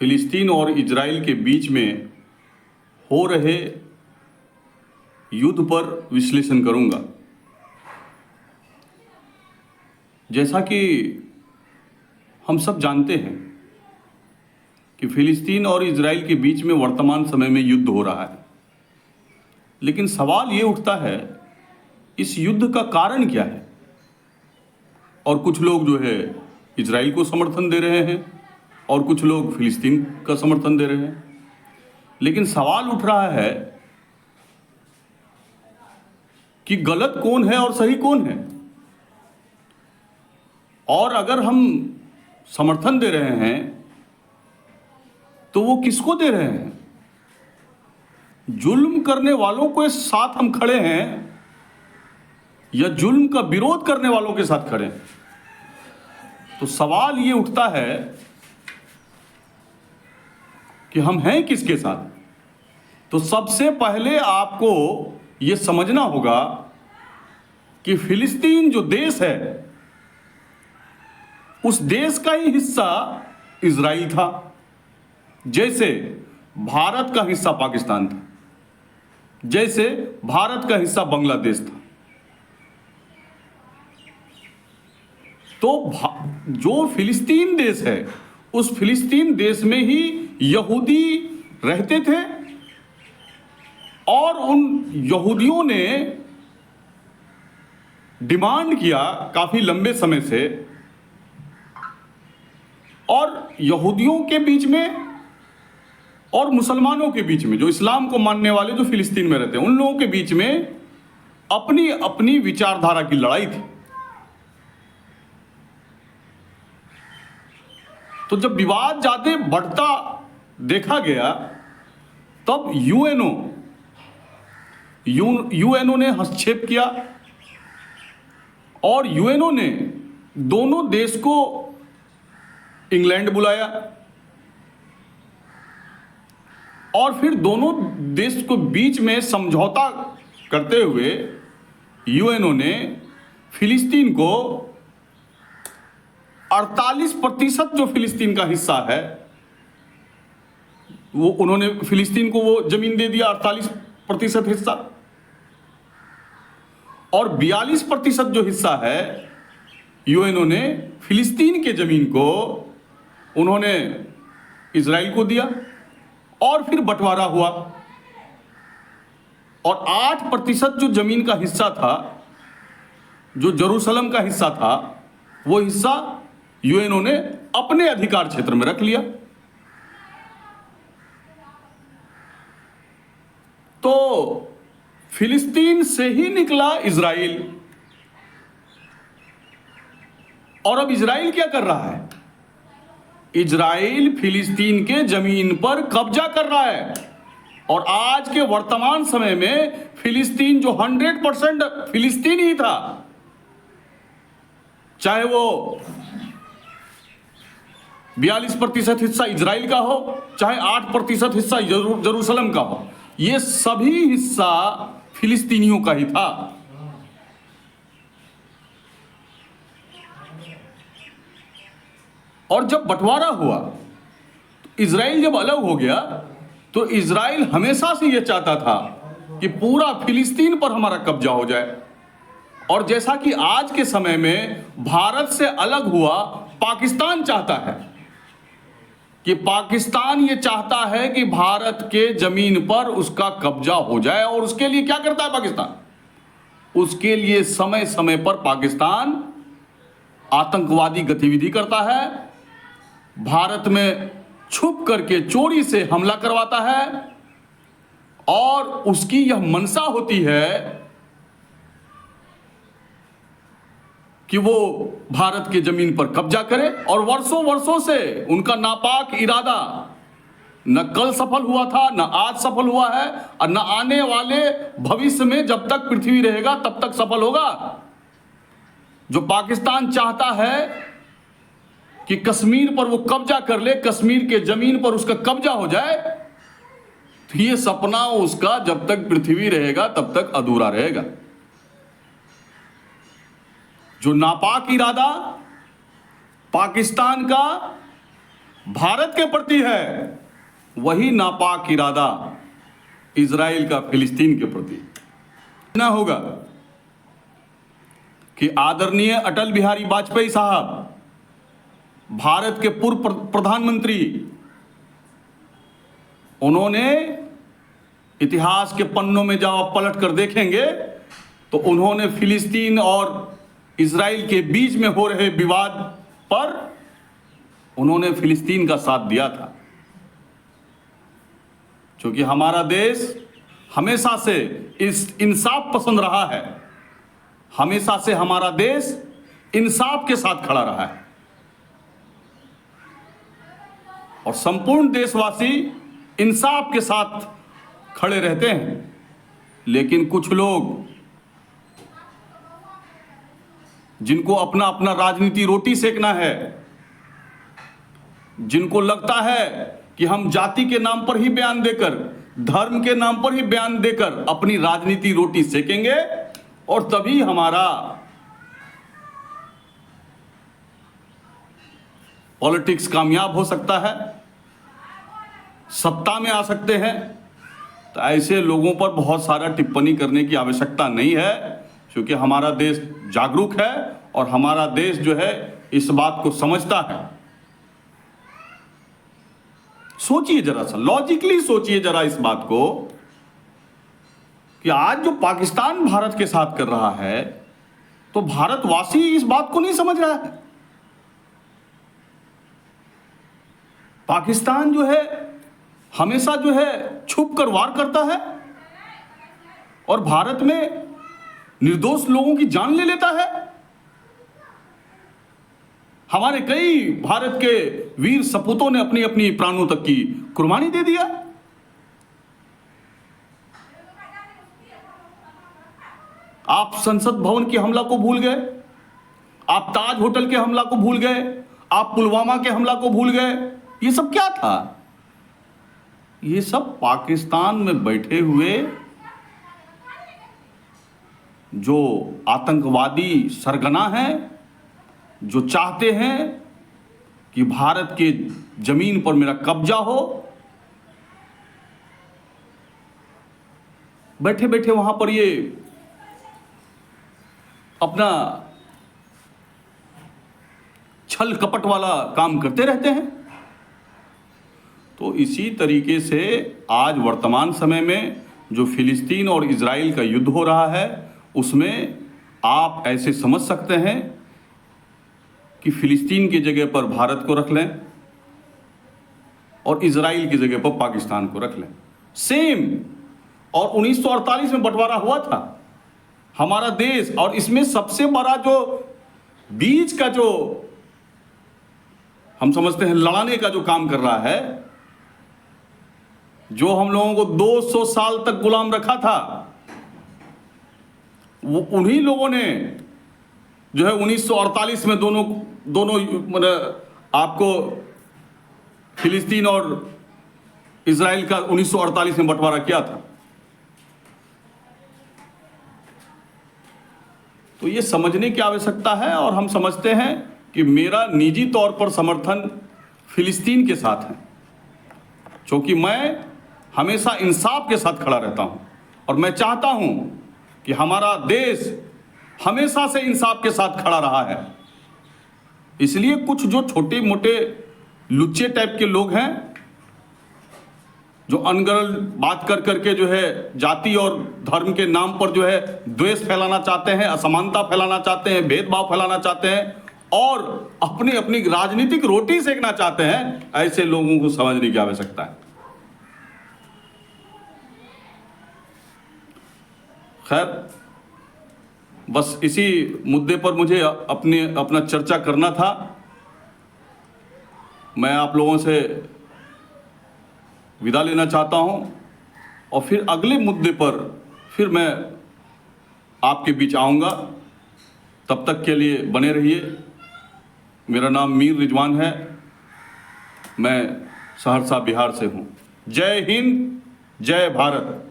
फिलिस्तीन और इजराइल के बीच में हो रहे युद्ध पर विश्लेषण करूंगा। जैसा कि हम सब जानते हैं कि फिलिस्तीन और इजराइल के बीच में वर्तमान समय में युद्ध हो रहा है, लेकिन सवाल ये उठता है इस युद्ध का कारण क्या है। और कुछ लोग जो है इजराइल को समर्थन दे रहे हैं और कुछ लोग फिलिस्तीन का समर्थन दे रहे हैं, लेकिन सवाल उठ रहा है कि गलत कौन है और सही कौन है। और अगर हम समर्थन दे रहे हैं तो वो किसको दे रहे हैं? जुल्म करने वालों के साथ हम खड़े हैं या जुल्म का विरोध करने वालों के साथ खड़े हैं? तो सवाल ये उठता है कि हम हैं किसके साथ। तो सबसे पहले आपको ये समझना होगा कि फिलिस्तीन जो देश है उस देश का ही हिस्सा इजराइल था, जैसे भारत का हिस्सा पाकिस्तान था, जैसे भारत का हिस्सा बांग्लादेश था। तो जो फिलिस्तीन देश है उस फिलिस्तीन देश में ही यहूदी रहते थे और उन यहूदियों ने डिमांड किया काफी लंबे समय से, और यहूदियों के बीच में और मुसलमानों के बीच में, जो इस्लाम को मानने वाले जो फिलिस्तीन में रहते हैं, उन लोगों के बीच में अपनी अपनी विचारधारा की लड़ाई थी। तो जब विवाद ज्यादा बढ़ता देखा गया तब यूएनओ ने हस्तक्षेप किया और यूएनओ ने दोनों देश को इंग्लैंड बुलाया और फिर दोनों देश को बीच में समझौता करते हुए यूएनओ ने फिलिस्तीन को 48% जो फिलिस्तीन का हिस्सा है वो उन्होंने फिलिस्तीन को वो जमीन दे दिया, 48% हिस्सा, और 42% जो हिस्सा है यूएनओ ने फिलिस्तीन के जमीन को उन्होंने इजराइल को दिया और फिर बंटवारा हुआ। और 8% जो जमीन का हिस्सा था, जो यरूशलेम का हिस्सा था, वो हिस्सा यूएनओ ने अपने अधिकार क्षेत्र में रख लिया। तो फिलिस्तीन से ही निकला इजराइल, और अब इजराइल क्या कर रहा है? इजराइल फिलिस्तीन के जमीन पर कब्जा कर रहा है। और आज के वर्तमान समय में फिलिस्तीन जो 100% फिलिस्तीन ही था, चाहे वो 42% हिस्सा इजराइल का हो, चाहे 8% हिस्सा यरूशलेम का हो, ये सभी हिस्सा फिलिस्तीनियों का ही था। और जब बंटवारा हुआ, इजराइल जब अलग हो गया, तो इजराइल हमेशा से यह चाहता था कि पूरा फिलिस्तीन पर हमारा कब्जा हो जाए। और जैसा कि आज के समय में भारत से अलग हुआ पाकिस्तान चाहता है कि पाकिस्तान ये चाहता है कि भारत के जमीन पर उसका कब्जा हो जाए। और उसके लिए क्या करता है पाकिस्तान? उसके लिए समय समय पर पाकिस्तान आतंकवादी गतिविधि करता है, भारत में छुप करके चोरी से हमला करवाता है, और उसकी यह मंशा होती है कि वो भारत के जमीन पर कब्जा करे। और वर्षों वर्षों से उनका नापाक इरादा न कल सफल हुआ था, न आज सफल हुआ है, और न आने वाले भविष्य में जब तक पृथ्वी रहेगा तब तक सफल होगा। जो पाकिस्तान चाहता है कि कश्मीर पर वो कब्जा कर ले, कश्मीर के जमीन पर उसका कब्जा हो जाए, तो ये सपना उसका जब तक पृथ्वी रहेगा तब तक अधूरा रहेगा। जो नापाक इरादा पाकिस्तान का भारत के प्रति है, वही नापाक इरादा इजराइल का फिलिस्तीन के प्रति ना होगा कि आदरणीय अटल बिहारी वाजपेयी साहब, भारत के पूर्व प्रधानमंत्री, उन्होंने इतिहास के पन्नों में जब आप पलट कर देखेंगे तो उन्होंने फिलिस्तीन और इजराइल के बीच में हो रहे विवाद पर उन्होंने फिलिस्तीन का साथ दिया था। क्योंकि हमारा देश हमेशा से इस इंसाफ पसंद रहा है, हमेशा से हमारा देश इंसाफ के साथ खड़ा रहा है और संपूर्ण देशवासी इंसाफ के साथ खड़े रहते हैं। लेकिन कुछ लोग जिनको अपना अपना राजनीति रोटी सेकना है, जिनको लगता है कि हम जाति के नाम पर ही बयान देकर, धर्म के नाम पर ही बयान देकर अपनी राजनीति रोटी सेकेंगे और तभी हमारा पॉलिटिक्स कामयाब हो सकता है, सत्ता में आ सकते हैं। तो ऐसे लोगों पर बहुत सारा टिप्पणी करने की आवश्यकता नहीं है, क्योंकि हमारा देश जागरूक है और हमारा देश जो है इस बात को समझता है। सोचिए जरा सा, लॉजिकली सोचिए जरा इस बात को कि आज जो पाकिस्तान भारत के साथ कर रहा है, तो भारतवासी इस बात को नहीं समझ रहा है। पाकिस्तान जो है हमेशा जो है छुप कर वार करता है और भारत में निर्दोष लोगों की जान ले लेता है। हमारे कई भारत के वीर सपूतों ने अपनी अपनी प्राणों तक की कुर्बानी दे दिया। आप संसद भवन के हमला को भूल गए, आप ताज होटल के हमला को भूल गए, आप पुलवामा के हमला को भूल गए। ये सब क्या था? ये सब पाकिस्तान में बैठे हुए जो आतंकवादी सरगना हैं, जो चाहते हैं कि भारत के जमीन पर मेरा कब्जा हो, बैठे बैठे वहां पर ये अपना छल कपट वाला काम करते रहते हैं। तो इसी तरीके से आज वर्तमान समय में जो फिलिस्तीन और इजराइल का युद्ध हो रहा है, उसमें आप ऐसे समझ सकते हैं कि फिलिस्तीन की जगह पर भारत को रख लें और इजराइल की जगह पर पाकिस्तान को रख लें। सेम। और 1948 में बंटवारा हुआ था हमारा देश, और इसमें सबसे बड़ा जो बीच का जो हम समझते हैं लड़ाने का जो काम कर रहा है, जो हम लोगों को 200 साल तक गुलाम रखा था, वो उन्हीं लोगों ने जो है 1948 में दोनों आपको फिलिस्तीन और इजराइल का 1948 में बंटवारा किया था। तो ये समझने की आवश्यकता है और हम समझते हैं कि मेरा निजी तौर पर समर्थन फिलिस्तीन के साथ है, क्योंकि मैं हमेशा इंसाफ के साथ खड़ा रहता हूं और मैं चाहता हूं कि हमारा देश हमेशा से इंसाफ के साथ खड़ा रहा है। इसलिए कुछ जो छोटे मोटे लुच्चे टाइप के लोग हैं, जो अनगढ़ बात कर करके जो है जाति और धर्म के नाम पर जो है द्वेष फैलाना चाहते हैं, असमानता फैलाना चाहते हैं, भेदभाव फैलाना चाहते हैं और अपनी अपनी राजनीतिक रोटी सेकना चाहते हैं, ऐसे लोगों को समझने की आवश्यकता है। खैर, बस इसी मुद्दे पर मुझे अपना चर्चा करना था। मैं आप लोगों से विदा लेना चाहता हूं और फिर अगले मुद्दे पर फिर मैं आपके बीच आऊंगा। तब तक के लिए बने रहिए। मेरा नाम मीर रिजवान है, मैं सहरसा बिहार से हूं। जय हिंद, जय भारत।